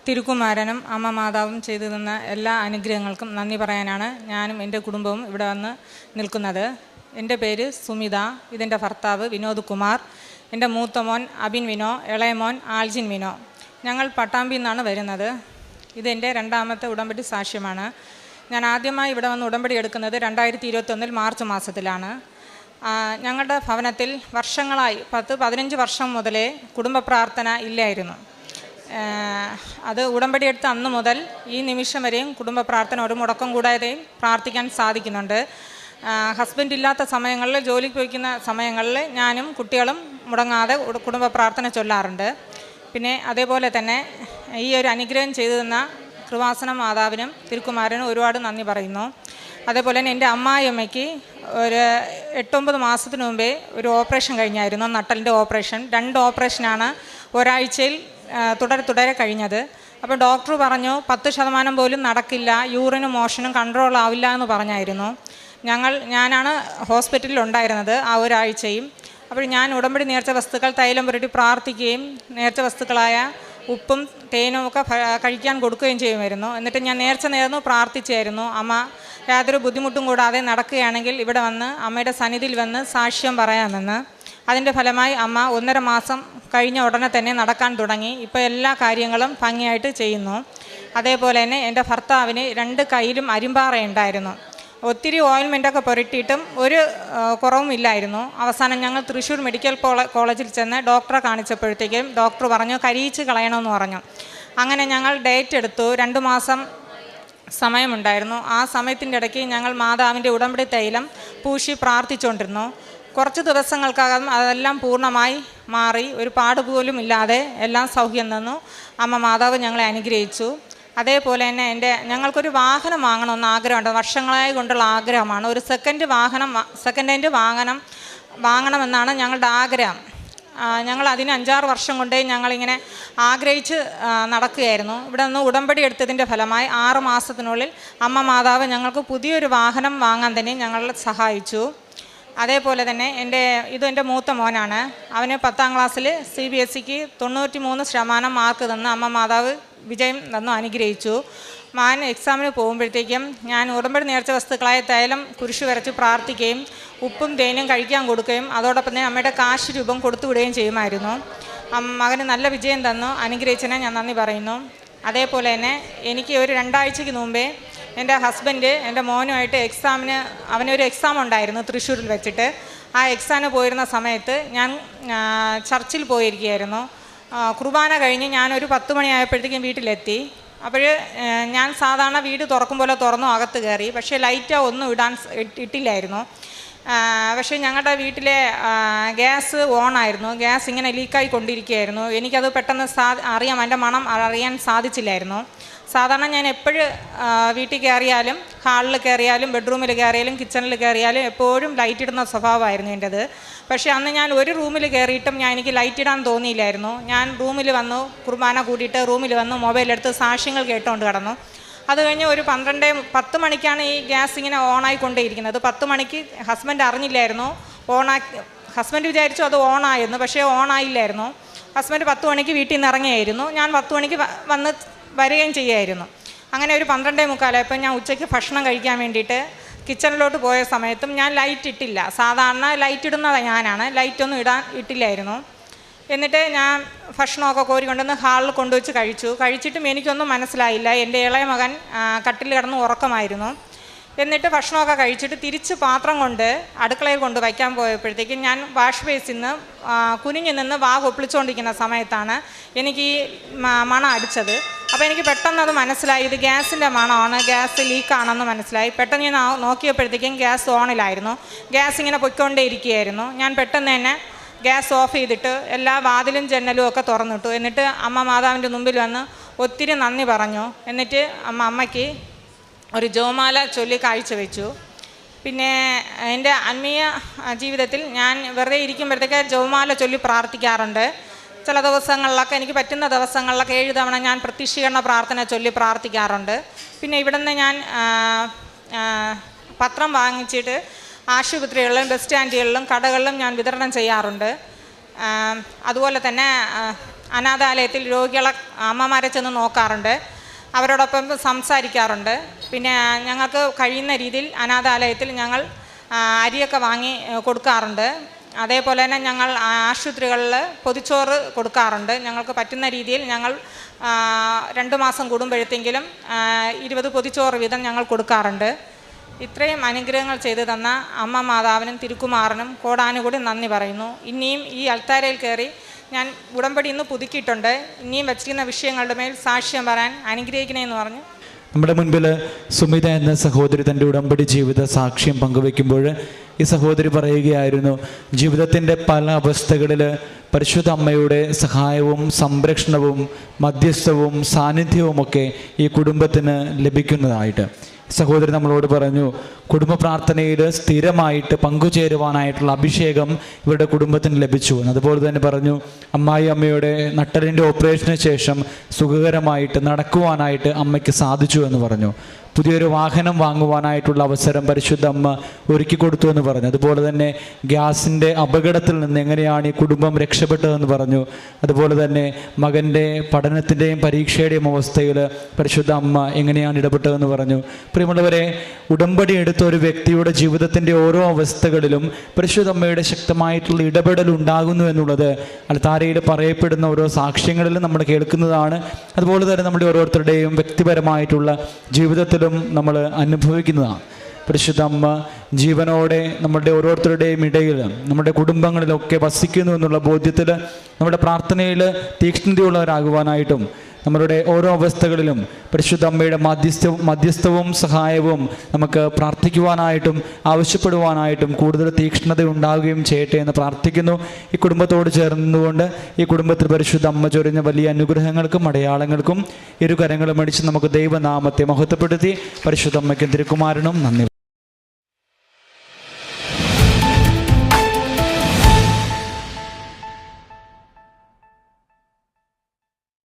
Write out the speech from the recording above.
തിരുക്കുമാരനും അമ്മ മാതാവും ചെയ്തു തന്ന എല്ലാ അനുഗ്രഹങ്ങൾക്കും നന്ദി പറയാനാണ് ഞാനും എൻ്റെ കുടുംബവും ഇവിടെ വന്ന് നിൽക്കുന്നത്. എൻ്റെ പേര് സുമിത, ഇതെൻ്റെ ഭർത്താവ് വിനോദ് കുമാർ, എൻ്റെ മൂത്ത മോൻ അബിൻ വിനോ, ഇളയ മോൻ ആൽജിൻ വിനോ. ഞങ്ങൾ പട്ടാമ്പിയിൽ നിന്നാണ് വരുന്നത്. ഇതെൻ്റെ രണ്ടാമത്തെ ഉടമ്പടി സാക്ഷ്യമാണ്. ഞാൻ ആദ്യമായി ഇവിടെ വന്ന് ഉടമ്പടി എടുക്കുന്നത് 2021 മാർച്ച് മാസത്തിലാണ്. ഞങ്ങളുടെ ഭവനത്തിൽ വർഷങ്ങളായി 10-15 വർഷം മുതലേ കുടുംബ പ്രാർത്ഥന ഇല്ലായിരുന്നു. അത് ഉടമ്പടി എടുത്ത അന്ന് മുതൽ ഈ നിമിഷം വരെയും കുടുംബ പ്രാർത്ഥന ഒരു മുടക്കം കൂടാതെയും പ്രാർത്ഥിക്കാൻ സാധിക്കുന്നുണ്ട്. ഹസ്ബൻഡ് ഇല്ലാത്ത സമയങ്ങളിൽ, ജോലിക്ക് പോയിക്കുന്ന സമയങ്ങളിൽ ഞാനും കുട്ടികളും മുടങ്ങാതെ കുടുംബ പ്രാർത്ഥന ചൊല്ലാറുണ്ട്. പിന്നെ അതേപോലെ തന്നെ ഈ ഒരു അനുഗ്രഹം ചെയ്തു തന്ന കൃപാസന മാതാവിനും തിരുക്കുമാരനും ഒരുപാട് നന്ദി പറയുന്നു. അതേപോലെ തന്നെ എൻ്റെ അമ്മായിയമ്മയ്ക്ക് ഒരു 8-9 മാസത്തിന് മുമ്പേ ഒരു ഓപ്പറേഷൻ കഴിഞ്ഞായിരുന്നു, നട്ടലിൻ്റെ ഓപ്പറേഷൻ. 2 ഓപ്പറേഷനാണ് ഒരാഴ്ചയിൽ തുടരെ കഴിഞ്ഞത്. അപ്പോൾ ഡോക്ടർ പറഞ്ഞു 10% പോലും നടക്കില്ല, യൂറിനും മോഷനും കൺട്രോൾ ആവില്ല എന്ന് പറഞ്ഞായിരുന്നു. ഞാനാണ് ഹോസ്പിറ്റലിൽ ഉണ്ടായിരുന്നത് ആ ഒരാഴ്ചയും. അപ്പോൾ ഞാൻ ഉടമ്പടി നേർച്ച വസ്തുക്കൾ തൈലം പുരട്ടി പ്രാർത്ഥിക്കുകയും നേർച്ച വസ്തുക്കളായ ഉപ്പും തേനും ഒക്കെ കഴിക്കാൻ കൊടുക്കുകയും ചെയ്യുമായിരുന്നു. എന്നിട്ട് ഞാൻ നേർച്ച നേർന്നു പ്രാർത്ഥിച്ചായിരുന്നു, അമ്മ യാതൊരു ബുദ്ധിമുട്ടും കൂടാതെ നടക്കുകയാണെങ്കിൽ ഇവിടെ വന്ന് അമ്മയുടെ സന്നിധിയിൽ വന്ന് സാക്ഷ്യം പറയാമെന്ന്. അതിൻ്റെ ഫലമായി അമ്മ 1.5 മാസം കഴിഞ്ഞ ഉടനെ തന്നെ നടക്കാൻ തുടങ്ങി. ഇപ്പോൾ എല്ലാ കാര്യങ്ങളും ഭംഗിയായിട്ട് ചെയ്യുന്നു. അതേപോലെ തന്നെ എൻ്റെ ഭർത്താവിന് 2 കൈയിലും അരിമ്പാറയുണ്ടായിരുന്നു. ഒത്തിരി ഓയിൽമെൻറ്റൊക്കെ പുരട്ടിയിട്ടും ഒരു കുറവും ഇല്ലായിരുന്നു. അവസാനം ഞങ്ങൾ തൃശ്ശൂർ മെഡിക്കൽ കോളേജിൽ ചെന്ന് ഡോക്ടറെ കാണിച്ചപ്പോഴത്തേക്കും ഡോക്ടർ പറഞ്ഞു കരിയിച്ച് കളയണമെന്ന് പറഞ്ഞു. അങ്ങനെ ഞങ്ങൾ ഡേറ്റ് എടുത്തു. 2 മാസം സമയമുണ്ടായിരുന്നു. ആ സമയത്തിൻ്റെ ഇടയ്ക്ക് ഞങ്ങൾ മാതാവിൻ്റെ ഉടമ്പടി തൈലം പൂശി പ്രാർത്ഥിച്ചുകൊണ്ടിരുന്നു. കുറച്ച് ദിവസങ്ങൾക്കകം അതെല്ലാം പൂർണ്ണമായി മാറി, ഒരു പാടുപോലും ഇല്ലാതെ എല്ലാം സൗഖ്യം തന്നു. അമ്മ മാതാവ് ഞങ്ങളെ അനുഗ്രഹിച്ചു. അതേപോലെ തന്നെ ഞങ്ങൾക്കൊരു വാഹനം വാങ്ങണമെന്ന് ആഗ്രഹമുണ്ട്. വർഷങ്ങളായി കൊണ്ടുള്ള ആഗ്രഹമാണ്. ഒരു സെക്കൻഡ് ഹാൻഡ് വാഹനം വാങ്ങണമെന്നാണ് ഞങ്ങളുടെ ആഗ്രഹം. ഞങ്ങൾ അതിന് 5-6 വർഷം കൊണ്ടേ ഞങ്ങളിങ്ങനെ ആഗ്രഹിച്ച് നടക്കുകയായിരുന്നു. ഇവിടെ നിന്ന് ഉടമ്പടി എടുത്തതിൻ്റെ ഫലമായി 6 മാസത്തിനുള്ളിൽ അമ്മ മാതാവ് ഞങ്ങൾക്ക് പുതിയൊരു വാഹനം വാങ്ങാൻ തന്നെ ഞങ്ങളെ സഹായിച്ചു. അതേപോലെ തന്നെ എൻ്റെ മൂത്ത മോനാണ്. അവന് 10ാം ക്ലാസ്സിൽ CBSEക്ക് 93% മാർക്ക് തന്ന് അമ്മ മാതാവ് വിജയം തന്നു അനുഗ്രഹിച്ചു. മാൻ എക്സാമിന് പോകുമ്പോഴത്തേക്കും ഞാൻ ഉടമ്പടി നേർച്ച വസ്തുക്കളായ തൈലം കുരിശ് വരച്ച് പ്രാർത്ഥിക്കുകയും ഉപ്പും തേനും കഴിക്കാൻ കൊടുക്കുകയും അതോടൊപ്പം തന്നെ അമ്മയുടെ കാശ് രൂപം കൊടുത്തു വിടുകയും ചെയ്യുമായിരുന്നു. മകന് നല്ല വിജയം തന്നു അനുഗ്രഹിച്ചതിനെ ഞാൻ നന്ദി പറയുന്നു. അതേപോലെ തന്നെ എനിക്ക് ഒരു 2 ആഴ്ചയ്ക്ക് മുമ്പേ എൻ്റെ ഹസ്ബൻഡ് എൻ്റെ മോനുമായിട്ട് അവനൊരു എക്സാം ഉണ്ടായിരുന്നു തൃശ്ശൂരിൽ വെച്ചിട്ട്. ആ എക്സാമിന് പോയിരുന്ന സമയത്ത് ഞാൻ ചർച്ചിൽ പോയിരിക്കുകയായിരുന്നു. കുർബാന കഴിഞ്ഞ് ഞാനൊരു 10 മണിയായപ്പോഴത്തേക്കും വീട്ടിലെത്തി. അപ്പോൾ ഞാൻ സാധാരണ വീട് തുറക്കും പോലെ തുറന്നു അകത്ത് കയറി. പക്ഷേ ലൈറ്റ് ഒന്നും ഇട്ടില്ലായിരുന്നു. പക്ഷേ ഞങ്ങളുടെ വീട്ടിലെ ഗ്യാസ് ഓണായിരുന്നു. ഗ്യാസ് ഇങ്ങനെ ലീക്കായി കൊണ്ടിരിക്കുകയായിരുന്നു. എനിക്കത് പെട്ടെന്ന് അറിയാം, എൻ്റെ മണം അറിയാൻ സാധിച്ചില്ലായിരുന്നു. സാധാരണ ഞാൻ എപ്പോഴും വീട്ടിൽ കയറിയാലും, ഹാളിൽ കയറിയാലും, ബെഡ്റൂമിൽ കയറിയാലും, കിച്ചണിൽ കയറിയാലും എപ്പോഴും ലൈറ്റ് ഇടുന്ന സ്വഭാവമായിരുന്നു എൻ്റേത്. പക്ഷേ അന്ന് ഞാൻ ഒരു റൂമിൽ കയറിയിട്ടും എനിക്ക് ലൈറ്റ് ഇടാൻ തോന്നിയില്ലായിരുന്നു. ഞാൻ റൂമിൽ വന്നു, കുർബാന കൂടിയിട്ട് റൂമിൽ വന്നു മൊബൈലെടുത്ത് സാക്ഷ്യങ്ങൾ കേട്ടുകൊണ്ട് കിടന്നു. അത് കഴിഞ്ഞ് ഒരു 10 മണിക്കാണ് ഈ ഗ്യാസ് ഇങ്ങനെ ഓണായിക്കൊണ്ടേയിരിക്കുന്നത്. 10 മണിക്ക് ഹസ്ബൻഡ് അറിഞ്ഞില്ലായിരുന്നു. ഹസ്ബൻഡ് വിചാരിച്ചു അത് ഓണായിരുന്നു, പക്ഷേ ഓണായില്ലായിരുന്നു. ഹസ്ബൻഡ് 10 മണിക്ക് വീട്ടിൽ നിന്ന് ഇറങ്ങിയായിരുന്നു. ഞാൻ 10 മണിക്ക് വരികയും ചെയ്യുമായിരുന്നു. അങ്ങനെ ഒരു 12:45 ഞാൻ ഉച്ചയ്ക്ക് ഭക്ഷണം കഴിക്കാൻ വേണ്ടിയിട്ട് കിച്ചണിലോട്ട് പോയ സമയത്തും ഞാൻ ലൈറ്റ് ഇട്ടില്ല. സാധാരണ ലൈറ്റ് ഇടുന്നത് ഞാനാണ്, ലൈറ്റൊന്നും ഇട്ടില്ലായിരുന്നു. എന്നിട്ട് ഞാൻ ഭക്ഷണമൊക്കെ കോരി കൊണ്ടുവന്ന് ഹാളിൽ കൊണ്ടുവച്ച് കഴിച്ചിട്ടും എനിക്കൊന്നും മനസ്സിലായില്ല. എൻ്റെ ഇളയ മകൻ കട്ടിൽ കിടന്ന് ഉറക്കമായിരുന്നു. എന്നിട്ട് ഭക്ഷണമൊക്കെ കഴിച്ചിട്ട് തിരിച്ച് പാത്രം കൊണ്ട് അടുക്കളയിൽ കൊണ്ട് വയ്ക്കാൻ പോയപ്പോഴത്തേക്കും ഞാൻ വാഷ് ബേസിൽ നിന്ന് കുനിഞ്ഞു നിന്ന് വാ കൊപ്പിളിച്ചുകൊണ്ടിരിക്കുന്ന സമയത്താണ് എനിക്ക് ഈ മണം അടിച്ചത്. അപ്പോൾ എനിക്ക് പെട്ടെന്ന് അത് മനസ്സിലായി, ഇത് ഗ്യാസിൻ്റെ മണമാണ്, ഗ്യാസ് ലീക്കാണെന്ന് മനസ്സിലായി. പെട്ടെന്ന് ഞാൻ നോക്കിയപ്പോഴത്തേക്കും ഗ്യാസ് ഓണിലായിരുന്നു. ഗ്യാസ് ഇങ്ങനെ പൊയ്ക്കൊണ്ടേ ഇരിക്കുകയായിരുന്നു. ഞാൻ പെട്ടെന്ന് തന്നെ ഗ്യാസ് ഓഫ് ചെയ്തിട്ട് എല്ലാ വാതിലും ജനലും ഒക്കെ തുറന്നിട്ടു. എന്നിട്ട് അമ്മ മാതാവിൻ്റെ മുമ്പിൽ വന്ന് ഒത്തിരി നന്ദി പറഞ്ഞു. എന്നിട്ട് അമ്മയ്ക്ക് ഒരു ജോമാല ചൊല്ലി കാഴ്ചവെച്ചു. പിന്നെ എൻ്റെ ആത്മീയ ജീവിതത്തിൽ ഞാൻ വെറുതെ ഇരിക്കുമ്പോഴത്തേക്ക് ജോമാല ചൊല്ലി പ്രാർത്ഥിക്കാറുണ്ട്. ചില ദിവസങ്ങളിലൊക്കെ എനിക്ക് പറ്റുന്ന ദിവസങ്ങളിലൊക്കെ 7 തവണ ഞാൻ പ്രത്യക്ഷീകരണ പ്രാർത്ഥന ചൊല്ലി പ്രാർത്ഥിക്കാറുണ്ട്. പിന്നെ ഇവിടെ നിന്ന് ഞാൻ പത്രം വാങ്ങിച്ചിട്ട് ആശുപത്രികളിലും ബസ് സ്റ്റാൻഡുകളിലും കടകളിലും ഞാൻ വിതരണം ചെയ്യാറുണ്ട്. അതുപോലെ തന്നെ അനാഥാലയത്തിൽ രോഗികളെ അമ്മമാരെ ചെന്ന് നോക്കാറുണ്ട്, അവരോടൊപ്പം സംസാരിക്കാറുണ്ട്. പിന്നെ ഞങ്ങൾക്ക് കഴിയുന്ന രീതിയിൽ അനാഥാലയത്തിൽ ഞങ്ങൾ അരിയൊക്കെ വാങ്ങി കൊടുക്കാറുണ്ട്. അതേപോലെ തന്നെ ഞങ്ങൾ ആശുപത്രികളിൽ പൊതിച്ചോറ് കൊടുക്കാറുണ്ട്. ഞങ്ങൾക്ക് പറ്റുന്ന രീതിയിൽ ഞങ്ങൾ 2 മാസം കൂടുമ്പോഴത്തെങ്കിലും 20 പൊതിച്ചോറ് വീതം ഞങ്ങൾ കൊടുക്കാറുണ്ട്. ഇത്രയും അനുഗ്രഹങ്ങൾ ചെയ്തു തന്ന അമ്മ മാതാവിനും തിരുക്കുമാറിനും കോടാനുകൂടി നന്ദി പറയുന്നു. ഇനിയും ഈ അൾത്താരയിൽ കയറി ഞാൻ ഉടമ്പടി ഇന്ന് പുതുക്കിയിട്ടുണ്ട്. ഇനിയും വച്ചിരിക്കുന്ന വിഷയങ്ങളുടെ മേൽ സാക്ഷ്യം പറയാൻ അനുഗ്രഹിക്കണേന്ന് പറഞ്ഞു. നമ്മുടെ മുൻപിൽ സുമിത എന്ന സഹോദരി തൻ്റെ ഉടമ്പടി ജീവിത സാക്ഷ്യം പങ്കുവയ്ക്കുമ്പോൾ ഈ സഹോദരി പറയുകയായിരുന്നു, ജീവിതത്തിൻ്റെ പല അവസ്ഥകളിൽ പരിശുദ്ധ അമ്മയുടെ സഹായവും സംരക്ഷണവും മധ്യസ്ഥവും സാന്നിധ്യവുമൊക്കെ ഈ കുടുംബത്തിന് ലഭിക്കുന്നതായിട്ട്. സഹോദരി നമ്മളോട് പറഞ്ഞു, കുടുംബ പ്രാർത്ഥനയിൽ സ്ഥിരമായിട്ട് പങ്കുചേരുവാനായിട്ടുള്ള അഭിഷേകം ഇവരുടെ കുടുംബത്തിന് ലഭിച്ചു. അതുപോലെ തന്നെ പറഞ്ഞു, അമ്മയുടെ നട്ടലിൻ്റെ ഓപ്പറേഷന് ശേഷം സുഖകരമായിട്ട് നടക്കുവാനായിട്ട് അമ്മയ്ക്ക് സാധിച്ചു എന്ന് പറഞ്ഞു. പുതിയൊരു വാഹനം വാങ്ങുവാനായിട്ടുള്ള അവസരം പരിശുദ്ധ അമ്മ ഒരുക്കി കൊടുത്തു എന്ന് പറഞ്ഞു. അതുപോലെ തന്നെ ഗ്യാസിൻ്റെ അപകടത്തിൽ നിന്ന് എങ്ങനെയാണ് ഈ കുടുംബം രക്ഷപ്പെട്ടതെന്ന് പറഞ്ഞു. അതുപോലെ തന്നെ മകൻ്റെ പഠനത്തിൻ്റെയും പരീക്ഷയുടെയും അവസ്ഥയിൽ പരിശുദ്ധ അമ്മ എങ്ങനെയാണ് ഇടപെട്ടതെന്ന് പറഞ്ഞു. പ്രിയമുള്ളവരെ, ഉടമ്പടി എടുത്ത ഒരു വ്യക്തിയുടെ ജീവിതത്തിൻ്റെ ഓരോ അവസ്ഥകളിലും പരിശുദ്ധ അമ്മയുടെ ശക്തമായിട്ടുള്ള ഇടപെടൽ ഉണ്ടാകുന്നു എന്നുള്ളത് അൾത്താരയിൽ പറയപ്പെടുന്ന ഓരോ സാക്ഷ്യങ്ങളിലും നമ്മൾ കേൾക്കുന്നതാണ്. അതുപോലെ തന്നെ നമ്മുടെ ഓരോരുത്തരുടെയും വ്യക്തിപരമായിട്ടുള്ള ജീവിതത്തിലും നമ്മൾ അനുഭവിക്കുന്നതാണ്. പരിശുദ്ധ അമ്മ ജീവനോടെ നമ്മളുടെ ഓരോരുത്തരുടെയും ഇടയിൽ നമ്മുടെ കുടുംബങ്ങളിലൊക്കെ വസിക്കുന്നു എന്നുള്ള ബോധ്യത്തിൽ നമ്മുടെ പ്രാർത്ഥനയിൽ തീക്ഷ്ണതയുള്ളവരാകുവാനായിട്ടും നമ്മളുടെ ഓരോ അവസ്ഥകളിലും പരിശുദ്ധ അമ്മയുടെ മധ്യസ്ഥവും സഹായവും നമുക്ക് പ്രാർത്ഥിക്കുവാനായിട്ടും ആവശ്യപ്പെടുവാനായിട്ടും കൂടുതൽ തീക്ഷ്ണത ഉണ്ടാവുകയും ചെയ്യട്ടെ എന്ന് പ്രാർത്ഥിക്കുന്നു. ഈ കുടുംബത്തോട് ചേർന്നുകൊണ്ട് ഈ കുടുംബത്തിൽ പരിശുദ്ധ അമ്മ ചൊരിഞ്ഞ വലിയ അനുഗ്രഹങ്ങൾക്കും അടയാളങ്ങൾക്കും ഇരുകരങ്ങളും അടിച്ച് നമുക്ക് ദൈവനാമത്തെ മഹത്വപ്പെടുത്തി പരിശുദ്ധ അമ്മയ്ക്കും തിരുക്കുമാരനും നന്ദി.